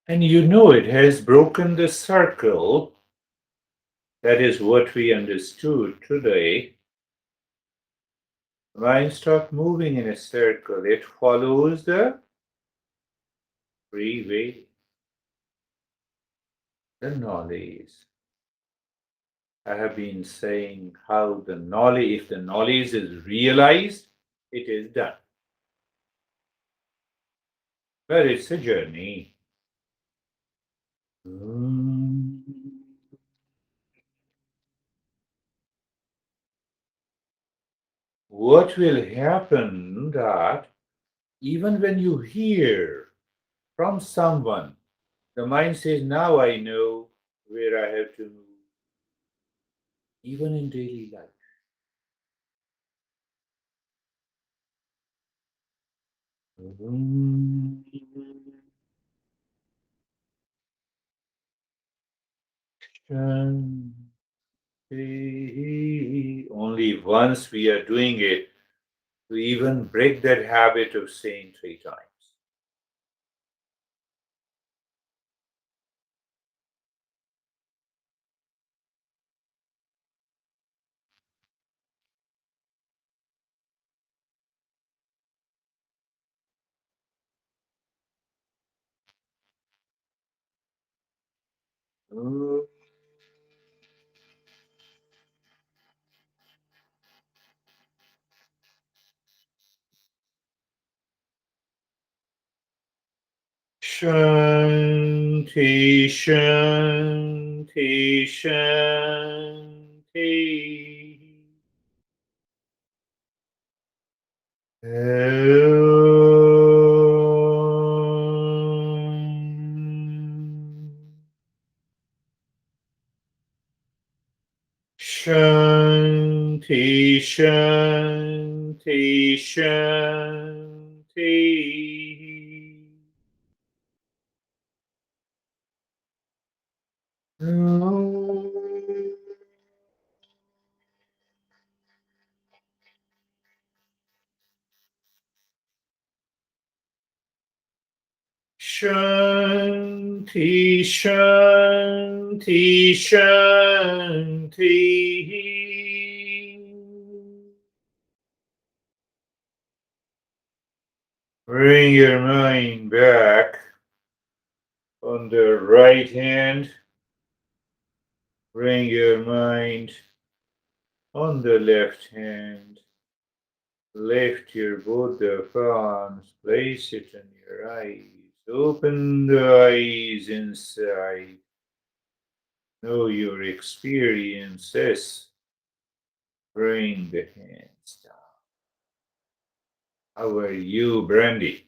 And you know it has broken the circle. That is what we understood today. Mind stop moving in a circle. It follows the free way, the knowledge. I have been saying how the knowledge, if the knowledge is realized, it is done. But it's a journey. Mm. What will happen that even when you hear from someone, the mind says, now I know where I have to move, even in daily life. Mm. Only once we are doing it, we even break that habit of saying three times. Shanti, Shanti, Shanti. Shanti, Shanti, Shanti. Shanti, Shanti, Shanti. Bring your mind back on the right hand. Bring your mind on the left hand. Lift your both the palms. Place it on your eyes. Open the eyes inside. Know your experiences. Bring the hands down. How are you, Brandy?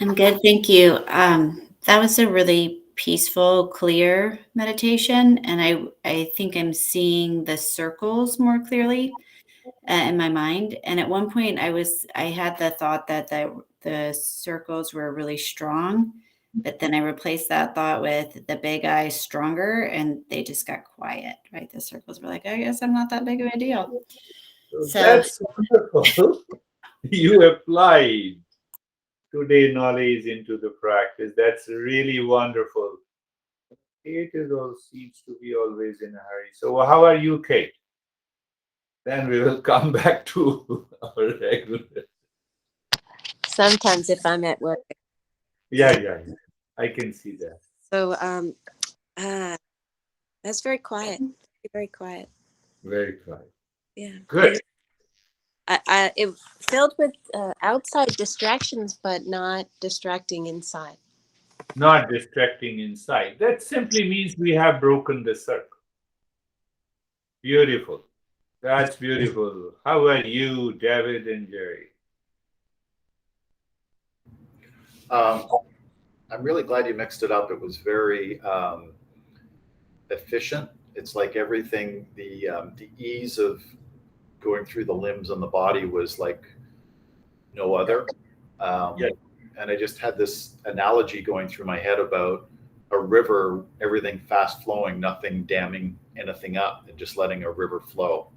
I'm good, thank you. That was a really peaceful, clear meditation, and I think I'm seeing the circles more clearly in my mind. And at one point, I had the thought that the circles were really strong, but then I replaced that thought with the big eyes stronger, and they just got quiet. Right, the circles were like, I guess I'm not that big of a deal. So That's wonderful. You applied today knowledge into the practice. That's really wonderful. Kate is all seems to be always in a hurry. So how are you, Kate? Then we will come back to our regular. Sometimes if I'm at work. Yeah, yeah, yeah. I can see that. So uh that's very quiet. Very quiet. Very quiet. Yeah. Good. It filled with outside distractions, but not distracting inside. Not distracting inside. That simply means we have broken the circle. Beautiful. That's beautiful. How are you, David and Jerry? Um, I'm really glad you mixed it up. It was very efficient. It's like everything, the ease of going through the limbs on the body was like no other. Um, Yeah. and I just had this analogy going through my head about a river, everything fast flowing, nothing damming anything up, and just letting a river flow.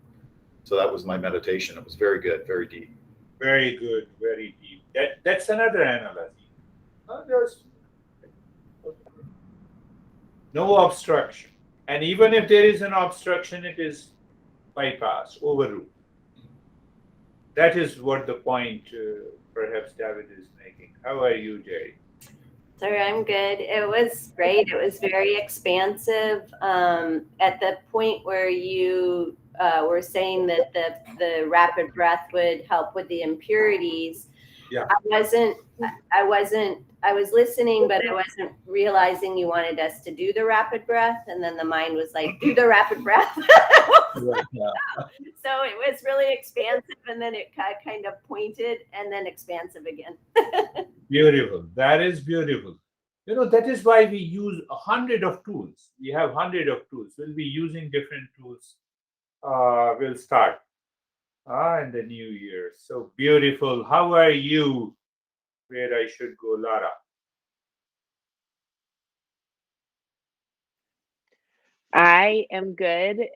So that was my meditation. It was very good, very deep. Very good, very deep. That's another analogy. No obstruction. And even if there is an obstruction, it is bypassed, overruled. That is what the point perhaps David is making. How are you, Jerry? Sorry, I'm good. It was great. It was very expansive. At the point where you were saying that the rapid breath would help with the impurities, Yeah. I was listening, but I wasn't realizing you wanted us to do the rapid breath. And then the mind was like, do the rapid breath. So it was really expansive, and then it kind of pointed and then expansive again. Beautiful. That is beautiful. You know, that is why we use 100 of tools. We have 100 of tools. We'll be using different tools. We'll start in the new year. So beautiful. How are you? Where I should go, Lara? I am good.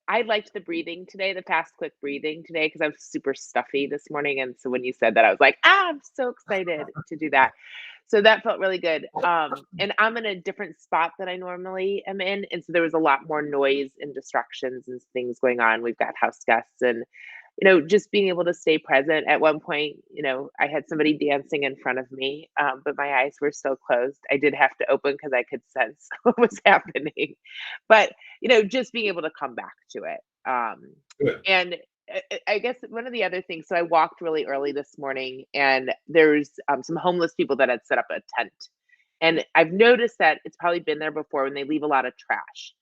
I liked the breathing today, the fast, quick breathing today, because I was super stuffy this morning. And so when you said that, I was like, I'm so excited to do that. So that felt really good. And I'm in a different spot than I normally am in. And so there was a lot more noise and distractions and things going on. We've got house guests and, just being able to stay present. At one point, I had somebody dancing in front of me, but my eyes were still closed. I did have to open because I could sense what was happening. But, just being able to come back to it. Good. And I guess one of the other things, so I walked really early this morning, and there's some homeless people that had set up a tent. And I've noticed that it's probably been there before when they leave a lot of trash.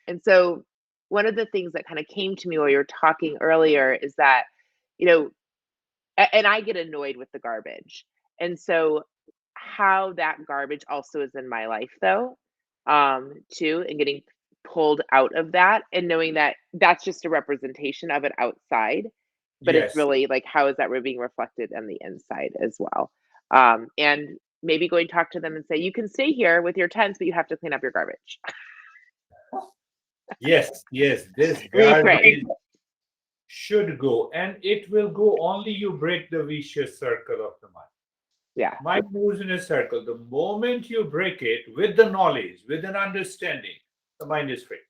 And so one of the things that kind of came to me while you were talking earlier is that, and I get annoyed with the garbage. And so how that garbage also is in my life though, too, and getting pulled out of that and knowing that that's just a representation of it outside, but it's Yes. really like, how is that being reflected on the inside as well? And maybe go and talk to them and say, you can stay here with your tents, but you have to clean up your garbage. Yes. This Reframe. garbage should go, and it will go only you break the vicious circle of the mind. Yeah. Mind moves in a circle. The moment you break it with the knowledge, with an understanding, the mind is free.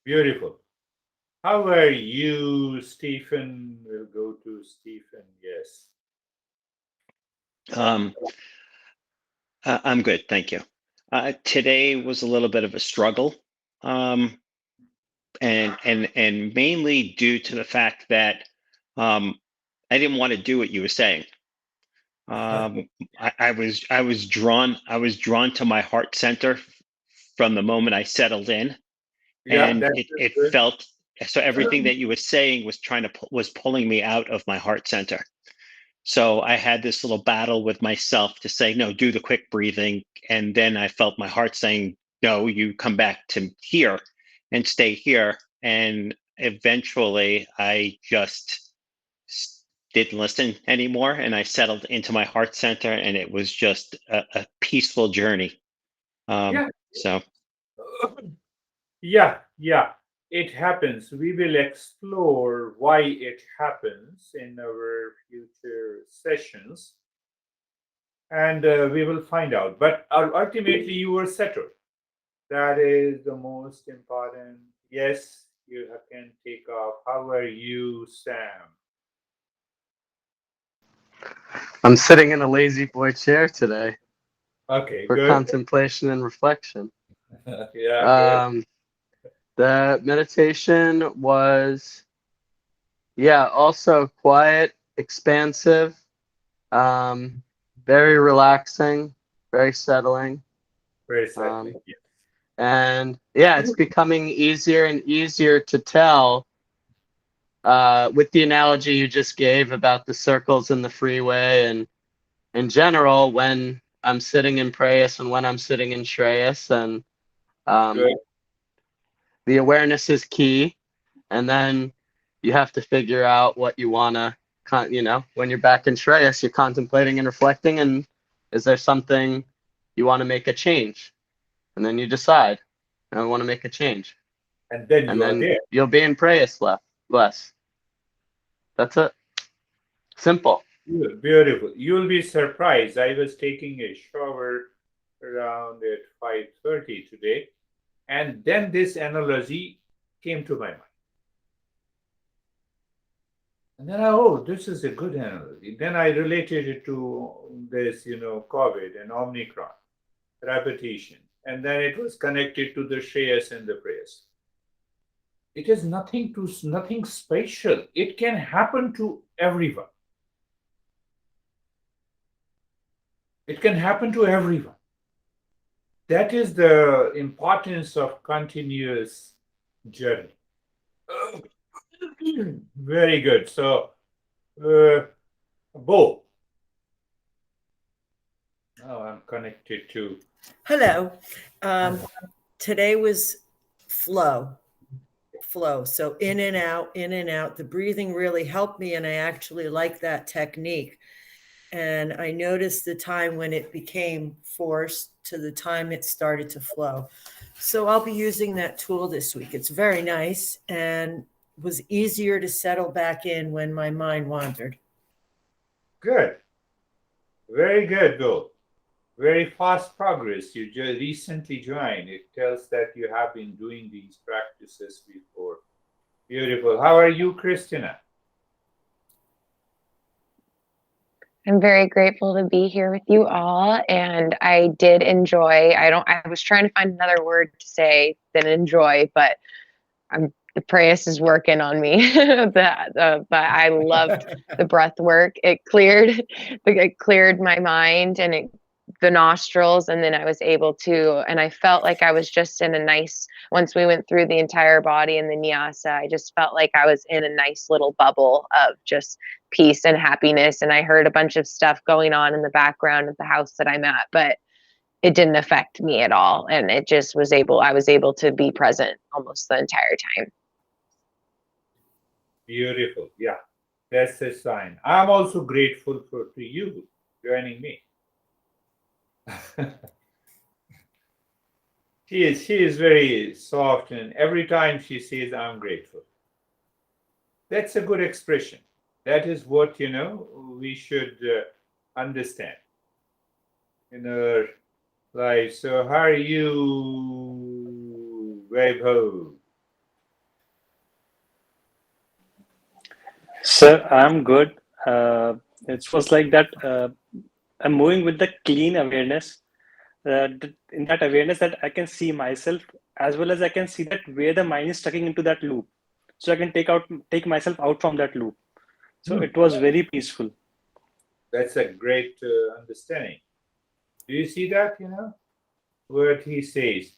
Beautiful. How are you, Stephen? We'll go to Stephen. Yes. I'm good, thank you. Today was a little bit of a struggle, and mainly due to the fact that I didn't want to do what you were saying. I was drawn to my heart center from the moment I settled in, and it good. felt so. Everything that you were saying was pulling me out of my heart center. So I had this little battle with myself to say, no, do the quick breathing. And then I felt my heart saying, no, you come back to here and stay here. And eventually I just didn't listen anymore. And I settled into my heart center, and it was just a peaceful journey. So. Yeah. It happens. We will explore why it happens in our future sessions, and we will find out. But ultimately, you were settled. That is the most important. Yes, you can take off. How are you, Sam? I'm sitting in a lazy boy chair today Okay, for good. contemplation and reflection. Yeah, good. The meditation was, also quiet, expansive, very relaxing, very settling. Very settling. Yeah. And it's becoming easier and easier to tell with the analogy you just gave about the circles in the freeway, and in general, when I'm sitting in Prayas and when I'm sitting in Shreyas, and Good. the awareness is key. And then you have to figure out what you want to, when you're back in Shreyas, you're contemplating and reflecting, and is there something you want to make a change? And then you decide, I want to make a change. And then And you are then there. you'll be in Prayas less. That's it. Simple. Beautiful. You'll be surprised. I was taking a shower around at 5:30 today, and then this analogy came to my mind. And then this is a good analogy. Then I related it to this, COVID and Omicron, repetition. And then it was connected to the Shreyas and the prayers. It is nothing special. It can happen to everyone. It can happen to everyone. That is the importance of continuous journey. Very good. So, Bo. Now I'm connected to. Hello. Today was flow. So in and out, in and out. The breathing really helped me, and I actually like that technique. And I noticed the time when it became forced to the time it started to flow. So I'll be using that tool this week. It's very nice and was easier to settle back in when my mind wandered. Good. Very good, Bill. Very fast progress. You just recently joined. It tells that you have been doing these practices before. Beautiful. How are you, Christina? I'm very grateful to be here with you all, and I did enjoy. I was trying to find another word to say than enjoy, but the prayas is working on me. But I loved the breath work. It cleared my mind and the nostrils, and then I was able to, and I felt like I was just in a nice, once we went through the entire body and the nyasa, I just felt like I was in a nice little bubble of just peace and happiness. And I heard a bunch of stuff going on in the background of the house that I'm at, but it didn't affect me at all. And it just I was able to be present almost the entire time. Beautiful. Yeah, that's a sign. I'm also grateful to you joining me. She is very soft, and every time she says, I'm grateful. That's a good expression. That is what, we should understand in our life. So how are you, Vaibhav? Sir, I'm good. It was like that. I'm moving with the clean awareness. In that awareness, that I can see myself as well as I can see that where the mind is stuck into that loop, so I can take myself out from that loop. So it was very peaceful. That's a great understanding. Do you see that? What he says.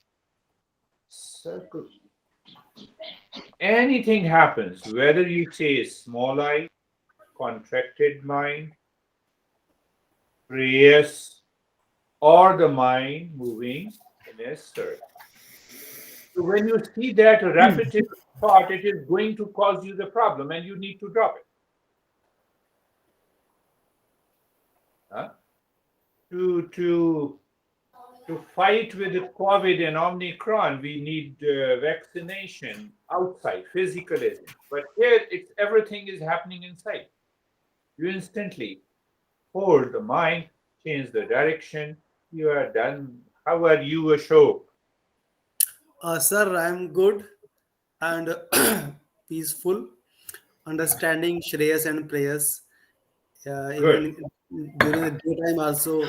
Circle. Anything happens, whether you say small eye, contracted mind, prayers, or the mind moving in a circle. So when you see that repetitive thought, it is going to cause you the problem and you need to drop it. To fight with the COVID and Omicron, we need vaccination outside, physicalism. But here, everything is happening inside. You instantly hold the mind, change the direction. You are done. How are you, Ashok? Sir, I'm good and peaceful, understanding Shreyas and prayers. Even during the daytime also,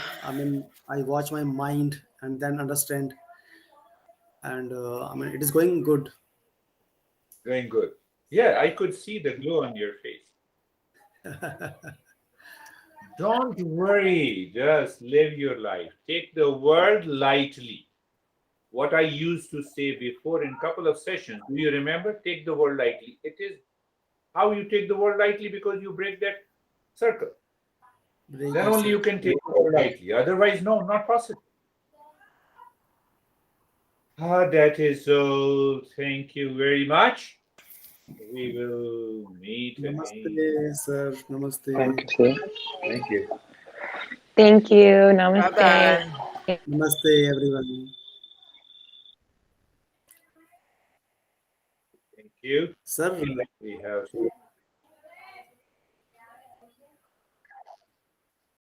I watch my mind and then understand. And it is going good. Going good. Yeah, I could see the glow on your face. Don't worry, just live your life. Take the world lightly. What I used to say before in a couple of sessions, do you remember? Take the world lightly. It is how you take the world lightly, because you break that circle. Then only you can take the world lightly. Otherwise, no, not possible. That is so. Thank you very much. We will meet again. Namaste, sir. Namaste. Thank you, sir. Thank you. Thank you. Namaste. Bye-bye. Namaste, everyone. Thank you. Sir, We have